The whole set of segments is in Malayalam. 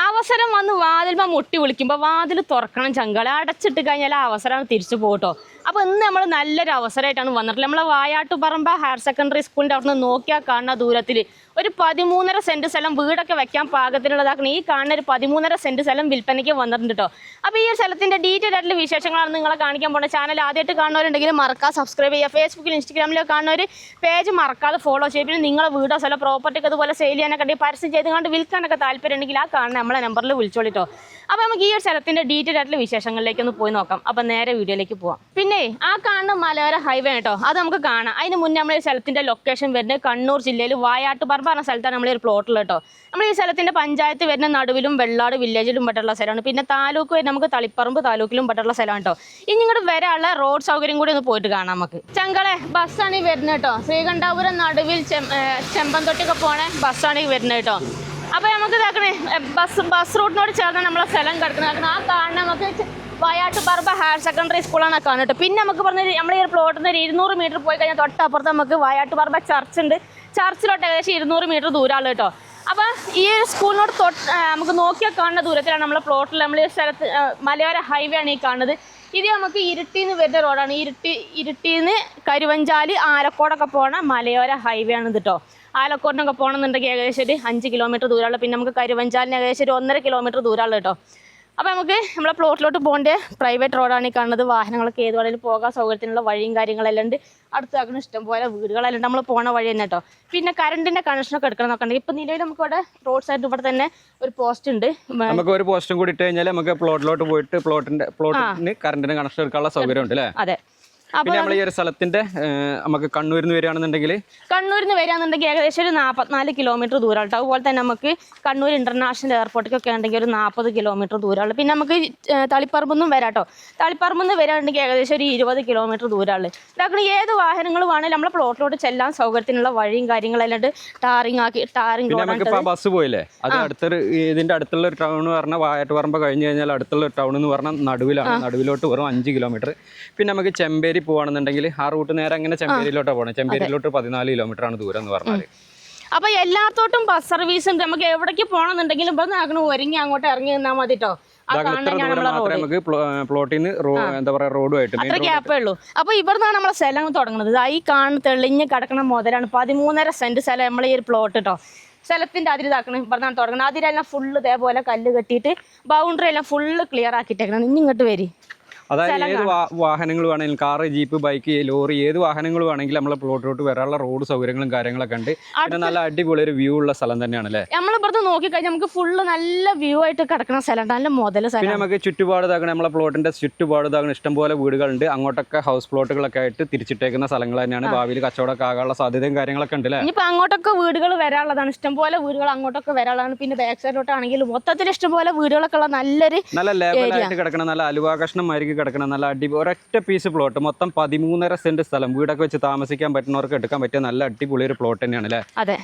അവസരം വന്ന് വാതിൽമ മുട്ടി വിളിക്കുമ്പോൾ വാതിൽ തുറക്കണം ചങ്കളെ അടച്ചിട്ട് കഴിഞ്ഞാൽ ആ അവസരം തിരിച്ചു പോകട്ടോ. അപ്പോൾ ഇന്ന് നമ്മൾ നല്ലൊരു അവസരമായിട്ടാണ് വന്നിട്ടുള്ളത്. നമ്മളെ വായാട്ടുപറമ്പ ഹയർ സെക്കൻഡറി സ്കൂളിൻ്റെ അവിടെ നിന്ന് നോക്കിയാൽ കാണുന്ന ദൂരത്തിൽ ഒരു 13.5 സെൻറ്റ് സ്ഥലം വീടൊക്കെ വെക്കാൻ പാകത്തിനുള്ളതാക്കണം. ഈ കാണുന്ന ഒരു 13.5 സെൻറ്റ് സ്ഥലം വിൽപ്പനയ്ക്ക് വന്നിട്ടുണ്ട് കേട്ടോ. അപ്പോൾ ഈ ഒരു സ്ഥലത്തിൻ്റെ ഡീറ്റെയിൽ ആയിട്ടുള്ള വിശേഷങ്ങളാണ് നിങ്ങളെ കാണിക്കാൻ പോകുന്നത്. ചാനൽ ആദ്യമായിട്ട് കാണുന്നവരുണ്ടെങ്കിൽ മറക്കാതെ സബ്സ്ക്രൈബ് ചെയ്യുക. ഫേസ്ബുക്കിൽ ഇൻസ്റ്റാഗ്രാമിലൊക്കെ കാണുന്നവർ പേജ് മറക്കാതെ ഫോളോ ചെയ്യുക. പിന്നെ നിങ്ങളെ വീടോ സ്ഥലം പ്രോപ്പർട്ടിക്ക് അതുപോലെ സെയിൽ ചെയ്യാനൊക്കെ ഉണ്ടെങ്കിൽ പരസ്യം ചെയ്തുകൊണ്ട് വിൽക്കാനൊക്കെ താല്പര്യം ഉണ്ടെങ്കിൽ ആ കാണുന്ന നമ്മളെ നമ്പറിൽ വിളിച്ചോളിട്ടോ. അപ്പോൾ നമുക്ക് ഈ ഒരു സ്ഥലത്തിൻ്റെ ഡീറ്റെയിൽ ആയിട്ടുള്ള വിശേഷങ്ങളിലേക്ക് ഒന്ന് പോയി നോക്കാം. അപ്പോൾ നേരെ വീഡിയോയിലേക്ക് പോവാം. പിന്നെ ആ കാണുന്ന മലയോര ഹൈവേ കേട്ടോ, അത് നമുക്ക് കാണാം. അതിന് മുന്നേ നമ്മൾ ഈ സ്ഥലത്തിൻ്റെ ലൊക്കേഷൻ വരുന്നത് കണ്ണൂർ ജില്ലയിൽ വായാട്ടുപറമ്പ പറഞ്ഞ സ്ഥലത്താണ് നമ്മളൊരു പ്ലോട്ടുള്ളത് കേട്ടോ. നമ്മൾ ഈ സ്ഥലത്തിൻ്റെ പഞ്ചായത്ത് വരുന്ന നടുവിലും വെള്ളാട് വില്ലേജിലും പെട്ടുള്ള സ്ഥലമാണ്. പിന്നെ താലൂക്ക് വരുന്ന നമുക്ക് തളിപ്പറമ്പ് താലൂക്കിലും പെട്ടുള്ള സ്ഥലമാണ് കേട്ടോ. ഇനി ഇങ്ങോട്ട് വരാനുള്ള റോഡ് സൗകര്യം കൂടി ഒന്ന് പോയിട്ട് കാണാം നമുക്ക്. ചങ്കളെ ബസ്സാണ് ഈ വരുന്നത് കേട്ടോ. ശ്രീകണ്ഠാപുരം നടുവിൽ ചെമ്പന്തൊട്ടിയൊക്കെ പോണേ ബസ്സാണ് ഈ വരുന്നത് കേട്ടോ. അപ്പോൾ നമുക്ക് ഇതാക്കണേ ബസ് റൂട്ടിനോട് ചേർന്ന് നമ്മളെ സ്ഥലം കിടക്കുന്നത്. ആ കാണുന്ന നമുക്ക് വായാട്ടുപറമ്പ ഹയർ സെക്കൻഡറി സ്കൂളാണ് കാണുന്നത്. പിന്നെ നമുക്ക് പറഞ്ഞ നമ്മൾ ഈ പ്ലോട്ടിൽ നിന്ന് 200 മീറ്റർ പോയി കഴിഞ്ഞാൽ തൊട്ടപ്പുറത്ത് നമുക്ക് വായാട്ടുപറമ്പ ചർച്ച് ഉണ്ട്. ചർച്ചിലോട്ട് ഏകദേശം 200 മീറ്റർ ദൂരമാണ് കേട്ടോ. അപ്പോൾ ഈ സ്കൂളിനോട് നമുക്ക് നോക്കിയാൽ കാണുന്ന ദൂരത്തിലാണ് നമ്മളെ പ്ലോട്ടിൽ നമ്മൾ ഈ സ്ഥലത്ത് മലയോര ഹൈവേ ആണ് ഈ കാണുന്നത്. ഇത് നമുക്ക് ഇരുട്ടിന്ന് വരുന്ന റോഡാണ്. ഇരുട്ടിന്ന് കരുവഞ്ചാലി ആലക്കോടൊക്കെ പോണ മലയോര ഹൈവേ ആണ് കേട്ടോ. ആലക്കോടിനൊക്കെ പോകണമെന്നുണ്ടെങ്കിൽ ഏകദേശം ഒരു 5 കിലോമീറ്റർ ദൂരമുള്ള. പിന്നെ നമുക്ക് കരുവഞ്ചാലിന് ഏകദേശം ഒരു 1.5 കിലോമീറ്റർ ദൂരമുള്ള കേട്ടോ. അപ്പോൾ നമുക്ക് നമ്മളെ പ്ലോട്ടിലോട്ട് പോകേണ്ട പ്രൈവറ്റ് റോഡാണ് ഈ കാണുന്നത്. വാഹനങ്ങളൊക്കെ ഏത് വഴിയിൽ പോകാൻ സൗകര്യത്തിനുള്ള വഴിയും കാര്യങ്ങളെല്ലാം ഉണ്ട്. അടുത്താക്കുന്ന ഇഷ്ടംപോലെ വീടുകളെല്ലാം ഉണ്ട് നമ്മൾ പോണ വഴി തന്നെ കേട്ടോ. പിന്നെ കറണ്ടിൻ്റെ കണക്ഷനൊക്കെ എടുക്കണം നോക്കണ്ടെങ്കിൽ ഇപ്പോൾ നിലവിൽ നമുക്ക് ഇവിടെ റോഡ് സൈഡ് ഇവിടെ തന്നെ ഒരു പോസ്റ്റ് ഉണ്ട്. നമുക്ക് ഒരു പോസ്റ്റും കൂടി ഇട്ട് കഴിഞ്ഞാൽ നമുക്ക് പ്ലോട്ടിലോട്ട് പോയിട്ട് പ്ലോട്ടിന് കറണ്ടിന് കണക്ഷൻ എടുക്കാനുള്ള സൗകര്യം ഉണ്ട് അല്ലേ? അതെ. പിന്നെ നമ്മൾ ഈ ഒരു സ്ഥലത്തിന്റെ നമുക്ക് കണ്ണൂരിൽ നിന്ന് വരികയാണെന്നുണ്ടെങ്കിൽ ഏകദേശം ഒരു 44 കിലോമീറ്റർ ദൂരമുണ്ട്. അതുപോലെ തന്നെ നമുക്ക് കണ്ണൂർ ഇന്റർനാഷണൽ എയർപോർട്ടിലേക്കൊക്കെ ഉണ്ടെങ്കിൽ ഒരു 40 കിലോമീറ്റർ ദൂരമുള്ളൂ. പിന്നെ നമുക്ക് തളിപ്പറമ്പൊന്നും വരാം കേട്ടോ. തളിപ്പറമ്പെന്ന് വരികയാണെങ്കിൽ ഏകദേശം ഒരു 20 കിലോമീറ്റർ ദൂരമുള്ളൂ. ഇതാക്കണം ഏത് വാഹനങ്ങൾ വേണമെങ്കിലും നമ്മളെ പ്ലോട്ടിലോട്ട് ചെല്ലാൻ സൗകര്യത്തിനുള്ള വഴിയും കാര്യങ്ങളെല്ലാം ടാറിങ് നമുക്ക് ബസ് പോയില്ലേ, അത് അടുത്തൊരു ഇതിന്റെ അടുത്തുള്ള ഒരു ടൗൺ പറഞ്ഞാൽ വായാട്ടുപറമ്പ് കഴിഞ്ഞ് കഴിഞ്ഞാൽ അടുത്തുള്ള ടൗൺ എന്ന് പറഞ്ഞാൽ നടുവിലാണ്. നടുവിലോട്ട് വെറും 5 കിലോമീറ്റർ. പിന്നെ നമുക്ക് ചെമ്പേരി പോവാണെന്നുണ്ടെങ്കിൽ ആ റൂട്ട് നേരെ അങ്ങനെ ചെമ്പേരിയിലോട്ടാണ് പോകുന്നത്. ചെമ്പേരിയിലോട്ട് 14 കിലോമീറ്റർ ആണ് ദൂരം എന്ന് പറഞ്ഞാൽ. അപ്പൊ എല്ലാത്തോട്ടും ബസ് സർവീസ് ഉണ്ട്. നമുക്ക് എവിടേക്ക് പോകണമെന്നുണ്ടെങ്കിലും ഇപ്പൊ ഒരുങ്ങി അങ്ങോട്ട് ഇറങ്ങി നിന്നാൽ മതി കേട്ടോ. അത്ര ഗ്യാപ്പേ ഉള്ളൂ. അപ്പൊ ഇവിടുന്നാണ് നമ്മളെ സ്ഥലം തുടങ്ങുന്നത്. ഈ കാണുന്ന തെളിഞ്ഞ് കിടക്കുന്ന മുതലാണ് 13.5 സെന്റ് സ്ഥലം നമ്മളെ ഈ ഒരു പ്ലോട്ട് കേട്ടോ. സ്ഥലത്തിന്റെ അതിരി ഇതാക്കണം ഇവിടുന്നാണ് തുടങ്ങുന്നത്. അതിലെല്ലാം ഫുള്ള് ഇതേപോലെ കല്ല് കെട്ടിയിട്ട് ബൗണ്ടറി എല്ലാം ഫുള്ള് ക്ലിയർ ആക്കിയിട്ടേക്കണം. ഇനി ഇങ്ങോട്ട് വരി. അതായത് ഏത് വാഹനങ്ങൾ വേണമെങ്കിലും കാറ്, ജീപ്പ്, ബൈക്ക്, ലോറി ഏത് വാഹനങ്ങൾ വേണമെങ്കിലും നമ്മളെ പ്ലോട്ടിലോട്ട് വരാനുള്ള റോഡ് സൗകര്യങ്ങളും കാര്യങ്ങളൊക്കെ ഉണ്ട്. പിന്നെ നല്ല അടിപൊളി ഒരു വ്യൂ ഉള്ള സ്ഥലം തന്നെയാണ് അല്ലേ? നമ്മളിപ്പുറത്ത് നോക്കിക്കഴിഞ്ഞാൽ നമുക്ക് ഫുള്ള് നല്ല വ്യൂ ആയിട്ട് കിടക്കുന്ന സ്ഥലം, നല്ല മുതൽ. പിന്നെ നമുക്ക് ചുറ്റുപാട് ഇതാക്കണം, നമ്മളെ പ്ലോട്ടിന്റെ ചുറ്റുപാട് ഇതാക്കണം ഇഷ്ടംപോലെ വീടുകളുണ്ട്. അങ്ങോട്ടൊക്കെ ഹൗസ് പ്ലോട്ടുകളൊക്കെ ആയിട്ട് തിരിച്ചിട്ടേക്കുന്ന സ്ഥലങ്ങൾ തന്നെയാണ്. ഭാവിയിൽ കച്ചവടമൊക്കെ ആകാനുള്ള സാധ്യതയും കാര്യങ്ങളൊക്കെ ഉണ്ട് അല്ലേ? ഇനിയിപ്പോൾ അങ്ങോട്ടൊക്കെ വീടുകൾ വരാനുള്ളതാണ്. ഇഷ്ടംപോലെ വീടുകൾ അങ്ങോട്ടൊക്കെ വരാനുള്ളതാണ്. പിന്നെ ബാക്ക് സൈഡിലോട്ടാണെങ്കിലും മൊത്തത്തിൽ ഇഷ്ടംപോലെ വീടുകളൊക്കെ ഉള്ള നല്ല ലെവലായിട്ട് കിടക്കണം, നല്ല അലുവാകഷ്ണം മാതിരി കിടക്കണം, നല്ല ഒരൊറ്റ പീസ് പ്ലോട്ട്. മൊത്തം 13.5 സെന്റ് സ്ഥലം. വീടൊക്കെ വെച്ച് താമസിക്കാൻ പറ്റുന്നവർക്ക് എടുക്കാൻ പറ്റിയ നല്ല അടിപൊളി ഒരു പ്ലോട്ട് തന്നെയാണ് അല്ലേ?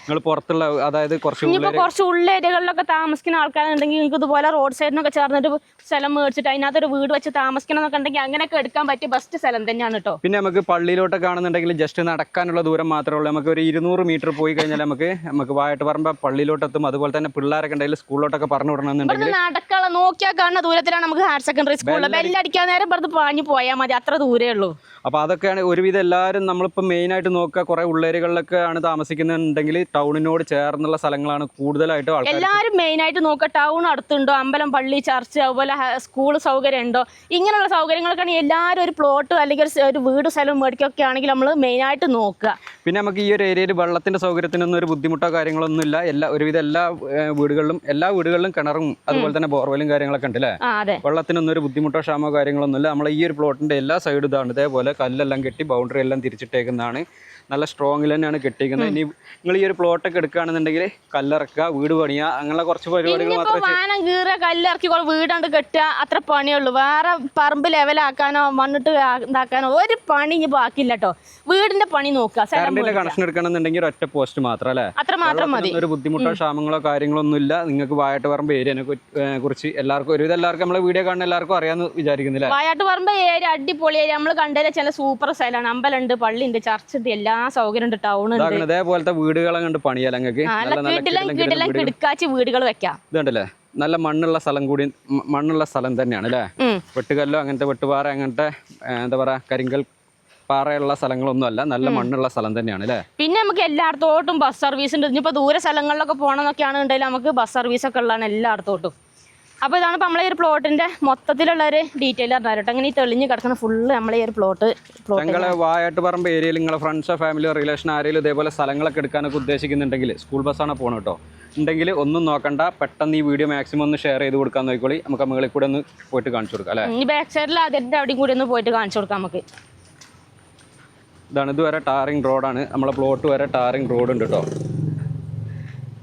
നിങ്ങൾ പുറത്തുള്ള അതായത് കുറച്ച് ഉള്ളേരിയകളിലൊക്കെ താമസിക്കുന്ന ആൾക്കാരുണ്ടെങ്കിൽ നിങ്ങൾക്ക് ഇതുപോലെ റോഡ് സൈഡിനൊക്കെ ചേർന്നിട്ട് സ്ഥലം മേടിച്ചിട്ട് അതിനകത്തൊരു വീട് വെച്ച് താമസിക്കണം എന്നൊക്കെ ഉണ്ടെങ്കിൽ അങ്ങനെയൊക്കെ എടുക്കാൻ പറ്റിയ ബെസ്റ്റ് സ്ഥലം തന്നെയാണ് കേട്ടോ. പിന്നെ നമുക്ക് പള്ളിയിലോട്ടൊക്കെ ആണെന്നുണ്ടെങ്കിൽ ജസ്റ്റ് നടക്കാനുള്ള ദൂരം മാത്രമേ ഉള്ളൂ. നമുക്ക് ഒരു 200 മീറ്റർ പോയി കഴിഞ്ഞാൽ നമുക്ക് വായാട്ടുപറമ്പ പള്ളിയിലോട്ടെത്തും. അതുപോലെ തന്നെ പിള്ളേരൊക്കെ ഉണ്ടെങ്കിൽ സ്കൂളിലോട്ടൊക്കെ പറഞ്ഞു വിടണമെന്നുണ്ടെങ്കിൽ നടക്കാനുള്ള നോക്കിയാൽ കാണുന്ന ദൂരത്തിലാണ് നമുക്ക് ഹയർ സെക്കൻഡറി സ്കൂളിൽ. ബെല്ലടിക്കാൻ നേരം പാഞ്ഞു പോയാൽ മതി, അത്ര ദൂരേ ഉള്ളൂ. അപ്പോൾ അതൊക്കെയാണ് ഒരുവിധം എല്ലാവരും നമ്മളിപ്പോൾ മെയിനായിട്ട് നോക്കുക. കുറേ ഉള്ളേരികളിലൊക്കെ ആണ് താമസിക്കുന്നുണ്ടെങ്കിൽ ടൗണിനോട് ചേർന്നുള്ള സ്ഥലങ്ങളാണ് കൂടുതലായിട്ടും ആൾക്കാർ എല്ലാവരും മെയിനായിട്ട് നോക്കുക. ടൗൺ അടുത്തുണ്ടോ, അമ്പലം, പള്ളി, ചർച്ച്, അതുപോലെ സ്കൂൾ സൗകര്യം ഉണ്ടോ, ഇങ്ങനെയുള്ള സൗകര്യങ്ങൾക്കാണ് എല്ലാവരും ഒരു പ്ലോട്ട് അല്ലെങ്കിൽ ഒരു വീട് സ്ഥലം മേടിക്കൊക്കെ ആണെങ്കിൽ നമ്മൾ മെയിനായിട്ട് നോക്കുക. പിന്നെ നമുക്ക് ഈ ഒരു ഏരിയയിൽ വെള്ളത്തിൻ്റെ സൗകര്യത്തിനൊന്നും ഒരു ബുദ്ധിമുട്ടോ കാര്യങ്ങളൊന്നുമില്ല. ഒരുവിധം എല്ലാ വീടുകളിലും കിണറും അതുപോലെ തന്നെ ബോർവെലും കാര്യങ്ങളൊക്കെ ഉണ്ട് അല്ലേ? വെള്ളത്തിനൊന്നും ഒരു ബുദ്ധിമുട്ടോ ക്ഷാമോ കാര്യങ്ങളൊന്നുമില്ല. നമ്മളെ ഈ ഒരു പ്ലോട്ടിൻ്റെ എല്ലാ സൈഡും ഇതാണ് ഇതേപോലെ കല്ലെല്ലാം കെട്ടി ബൗണ്ടറി എല്ലാം തിരിച്ചിട്ടേക്കുന്നതാണ്. നല്ല സ്ട്രോങ്ങിൽ തന്നെയാണ് കെട്ടിക്കുന്നത്. ഇനി നിങ്ങൾ ഈ ഒരു പ്ലോട്ടൊക്കെ എടുക്കുകയാണെന്നുണ്ടെങ്കിൽ കല്ലിറക്കുക, വീട് പണിയുക, അങ്ങനെയുള്ള കുറച്ച് പരിപാടികൾ വാനം കീറുക, കല്ലിറക്കി വീടാണ്ട് കെട്ടുക, അത്ര പണിയുള്ളൂ. വേറെ പറമ്പ് ലെവലാക്കാനോ മണ്ണിട്ട് ഇതാക്കാനോ ഒരു പണി ഇനി ബാക്കിയില്ല കേട്ടോ. വീടിന്റെ പണി നോക്കുക. കറണ്ടിന്റെ കണക്ഷൻ എടുക്കണമെന്നുണ്ടെങ്കിൽ ഒറ്റ പോസ്റ്റ് മാത്രം അല്ലേ? അത്ര മാത്രം മതി. ഒരു ബുദ്ധിമുട്ടോ ക്ഷാമങ്ങളോ കാര്യങ്ങളോ ഒന്നുമില്ല. നിങ്ങൾക്ക് വായാട്ടുപറമ്പ് ഏരിയനെ കുറിച്ച് ഒരുവിധം എല്ലാവർക്കും നമ്മളെ വീഡിയോ കാണുന്ന എല്ലാവർക്കും അറിയാമെന്ന് വിചാരിക്കുന്നില്ല. വായാട്ടുപറമ്പ് ഏരിയ അടിപൊളി ഏരിയ. നമ്മൾ കണ്ടതിലെ ചില സൂപ്പർ സ്ഥലമാണ്. അമ്പലമുണ്ട്, പള്ളിയുണ്ട്, ചർച്ച് ഉണ്ട്, എല്ലാ സൗകര്യം ഉണ്ട്, ടൗൺ ഉണ്ട്. അതേപോലത്തെ വീടുകളെ കണ്ട് പണിയാൽ കിടക്കാച്ചി വീടുകൾ വെക്കാം. ഇതുണ്ടല്ലേ, നല്ല മണ്ണുള്ള സ്ഥലം തന്നെയാണ് അല്ലേ? വെട്ടുകല്ലോ അങ്ങനത്തെ വെട്ടുപാറ അങ്ങനത്തെ എന്താ പറയാ കരിങ്കൽ പാറയുള്ള സ്ഥലങ്ങളൊന്നും അല്ല, നല്ല മണ്ണുള്ള സ്ഥലം തന്നെയാണ് അല്ലേ? പിന്നെ നമുക്ക് എല്ലായിടത്തോട്ടും ബസ് സർവീസ് ഉണ്ട്. ഇനിയിപ്പോൾ ദൂര സ്ഥലങ്ങളിലൊക്കെ പോകണമെന്നൊക്കെയാണ് ഉണ്ടെങ്കിൽ നമുക്ക് ബസ് സർവീസ് ഒക്കെ ഉള്ളതാണ് എല്ലായിടത്തോട്ടും. അപ്പോൾ ഇതാണ് ഇപ്പോൾ നമ്മളെ ഈ ഒരു പ്ലോട്ടിന്റെ മൊത്തത്തിലുള്ള ഒരു ഡീറ്റെയിൽ പറഞ്ഞാൽ കേട്ടോ. അങ്ങനെ ഈ തെളിഞ്ഞ് കിടക്കുന്ന ഫുള്ള് നമ്മളെ ഈ ഒരു പ്ലോട്ട് നിങ്ങളെ വായാട്ടുപറമ്പ് ഏരിയയിൽ നിങ്ങളെ ഫ്രണ്ട്സോ ഫാമിലിയോ റിലേഷൻ ആരെങ്കിലും ഇതേപോലെ സ്ഥലങ്ങളൊക്കെ എടുക്കാനൊക്കെ ഉദ്ദേശിക്കുന്നുണ്ടെങ്കിൽ സ്കൂൾ ബസ്സാണ് പോകണം കേട്ടോ. ഉണ്ടെങ്കിൽ ഒന്നും നോക്കണ്ട, പെട്ടെന്ന് ഈ വീഡിയോ മാക്സിമം ഒന്ന് ഷെയർ ചെയ്ത് കൊടുക്കാൻ നോക്കിക്കോളി. നമുക്ക് മുകളിൽ കൂടെ ഒന്ന് പോയിട്ട് കാണിച്ചു കൊടുക്കാം അല്ലേ? ഈ ബാക്ക് സൈഡിൽ അതിൻ്റെ അവിടെയും കൂടി ഒന്ന് പോയിട്ട് കാണിച്ചു കൊടുക്കാം നമുക്ക്. ഇതാണ് ഇതുവരെ ടാറിങ് റോഡാണ്, നമ്മളെ പ്ലോട്ട് വരെ ടാറിങ് റോഡ് ഉണ്ട് കേട്ടോ.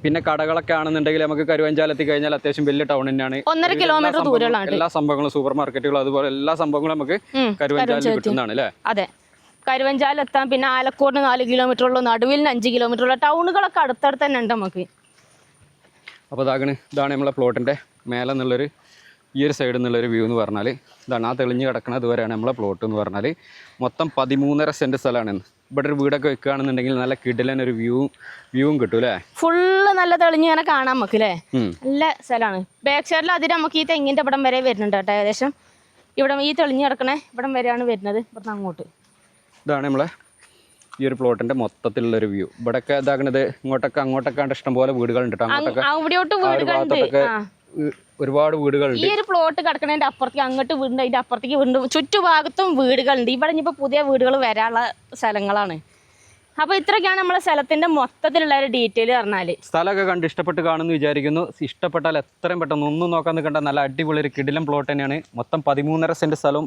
പിന്നെ കടകളൊക്കെ ആണെന്നുണ്ടെങ്കിൽ നമുക്ക് കരുവഞ്ചാലെത്തി കഴിഞ്ഞാൽ അത്യാവശ്യം വലിയ ടൗൺ തന്നെയാണ്. 1.5 കിലോമീറ്റർ ദൂരമാണ് എല്ലാ സംഭവങ്ങളും, സൂപ്പർ മാർക്കറ്റുകളും അതുപോലെ എല്ലാ സംഭവങ്ങളും നമുക്ക് കരുവഞ്ചാലിൽ കിട്ടുന്നതാണ് അല്ലേ? അതെ, കരുവഞ്ചാലെത്താൻ. പിന്നെ ആലക്കോടിന് 4 കിലോമീറ്റർ ഉള്ളൂ, നടുവിൽ 5 കിലോമീറ്റർ ഉള്ള ടൗണുകളൊക്കെ അടുത്തടുത്ത് തന്നെ ഉണ്ട് നമുക്ക്. അപ്പോൾ ഇതാണ് നമ്മളെ പ്ലോട്ടിൻ്റെ മേലെ നിന്നുള്ളൊരു ഈ ഒരു സൈഡിൽ നിന്നുള്ളൊരു വ്യൂ എന്ന് പറഞ്ഞാൽ ഇതാണ്. ആ തെളിഞ്ഞ് കിടക്കുന്ന ഇതുവരെയാണ് നമ്മളെ പ്ലോട്ട് എന്ന് പറഞ്ഞാൽ. മൊത്തം 13.5 സെൻറ്റ് സ്ഥലമാണ്. ഇവിടെ ഒരു വീടൊക്കെ വെക്കുകയാണെന്നുണ്ടെങ്കിൽ നല്ല കിടിലൻ ഒരു വ്യൂവും കിട്ടും അല്ലേ? ഫുള്ള് നല്ല തെളിഞ്ഞ് ഇങ്ങനെ കാണാൻ നമുക്ക് അല്ലേ? നല്ല സ്ഥലമാണ്. ബാക്ക് സൈഡിൽ അതിന് നമുക്ക് ഈ തെങ്ങിൻ്റെ ഇവിടം വരെ വരുന്നുണ്ട് കേട്ടോ. ഏകദേശം ഇവിടെ ഈ തെളിഞ്ഞ് കിടക്കണേ ഇവിടം വരെയാണ് വരുന്നത്, ഇവിടുന്ന് അങ്ങോട്ട്. ഇതാണ് നമ്മളെ ഈ ഒരു പ്ലോട്ടിന്റെ മൊത്തത്തിലുള്ളൊരു വ്യൂ. ഇവിടെയൊക്കെ ഇതാക്കണത് അങ്ങോട്ടൊക്കെ ഇഷ്ടംപോലെ വീടുകളുണ്ട് കേട്ടോ. അങ്ങോട്ടൊക്കെ ഒരുപാട് വീടുകളുണ്ട്. ഈ ഒരു പ്ലോട്ട് കിടക്കണതിന്റെ അപ്പുറത്തേക്ക് അങ്ങോട്ട് വീടുണ്ട്, അതിന്റെ അപ്പുറത്തേക്ക് വീണ്ടും ചുറ്റുഭാഗത്തും വീടുകളുണ്ട്. ഇവിടെ ഇനിയിപ്പോൾ പുതിയ വീടുകൾ വരാനുള്ള സ്ഥലങ്ങളാണ്. അപ്പോൾ ഇത്രയൊക്കെയാണ് നമ്മളെ സ്ഥലത്തിന്റെ മൊത്തത്തിലുള്ള ഒരു ഡീറ്റെയിൽ പറഞ്ഞാൽ. സ്ഥലമൊക്കെ കണ്ട് ഇഷ്ടപ്പെട്ട് കാണുമെന്ന് വിചാരിക്കുന്നു. ഇഷ്ടപ്പെട്ടാൽ എത്രയും പെട്ടെന്ന് ഒന്നും നോക്കാൻ നിൽക്കേണ്ട, നല്ല അടിപൊളി ഒരു കിടിലൻ പ്ലോട്ട് തന്നെയാണ്. മൊത്തം 13.5 സെൻറ്റ് സ്ഥലവും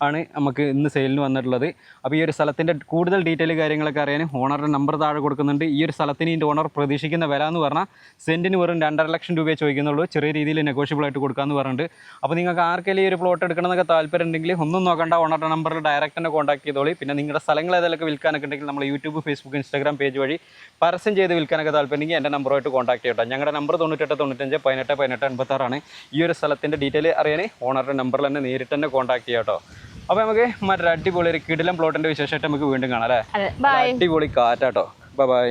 ആണ് നമുക്ക് ഇന്ന് സെയിലിന് വന്നിട്ടുള്ളത്. അപ്പോൾ ഈ ഒരു സ്ഥലത്തിൻ്റെ കൂടുതൽ ഡീറ്റെയിൽ കാര്യങ്ങളൊക്കെ അറിയാൻ ഓണറുടെ നമ്പർ താഴെ കൊടുക്കുന്നുണ്ട്. ഈ ഒരു സ്ഥലത്തിന് ഇതിൻ്റെ ഓണർ പ്രതീക്ഷിക്കുന്ന വില എന്ന് പറഞ്ഞാൽ സെൻറ്റിന് വെറും 2.5 ലക്ഷം രൂപയെ ചോദിക്കുന്നുള്ളൂ. ചെറിയ രീതിയിൽ നെഗോഷ്യബിൾ ആയിട്ട് കൊടുക്കാമെന്ന് പറഞ്ഞിട്ട്. അപ്പോൾ നിങ്ങൾക്ക് ആർക്കെങ്കിലും ഈ ഒരു പ്ലോട്ട് എടുക്കണമെന്നൊക്കെ താല്പര്യം ഉണ്ടെങ്കിൽ ഒന്നും നോക്കണ്ട, ഓണറുടെ നമ്പറിൽ ഡയറക്റ്റ് തന്നെ കോൺടാക്ട് ചെയ്തോളി. പിന്നെ നിങ്ങളുടെ സ്ഥലങ്ങൾ ഏതെങ്കിലുമൊക്കെ വിൽക്കാനൊക്കെ ഉണ്ടെങ്കിൽ നമ്മൾ യൂട്യൂബ്, ഫേസ്ബുക്ക്, ഇൻസ്റ്റാഗ്രാം പേജ് വഴി പരസ്യം ചെയ്ത് വിൽക്കാനൊക്കെ താല്പര്യമെങ്കിൽ എൻ്റെ നമ്പറുമായിട്ട് കോൺടാക്ട് ചെയ്യട്ടോ. ഞങ്ങളുടെ നമ്പർ 98 95 18 18 86 ആണ്. ഈ ഒരു സ്ഥലത്തിൻ്റെ ഡീറ്റെയിൽ അറിയാൻ ഓണറുടെ നമ്പറിൽ തന്നെ നേരിട്ട് തന്നെ കോൺടാക്ട് ചെയ്യാം കേട്ടോ. അപ്പോൾ നമുക്ക് മറ്റൊരു അടിപൊളി ഒരു കിടിലൻ പ്ലോട്ടിൻ്റെ വിശേഷമായിട്ട് നമുക്ക് വീണ്ടും കാണാം അല്ലേ? അടിപൊളി കാറ്റാട്ടോ. ബൈ.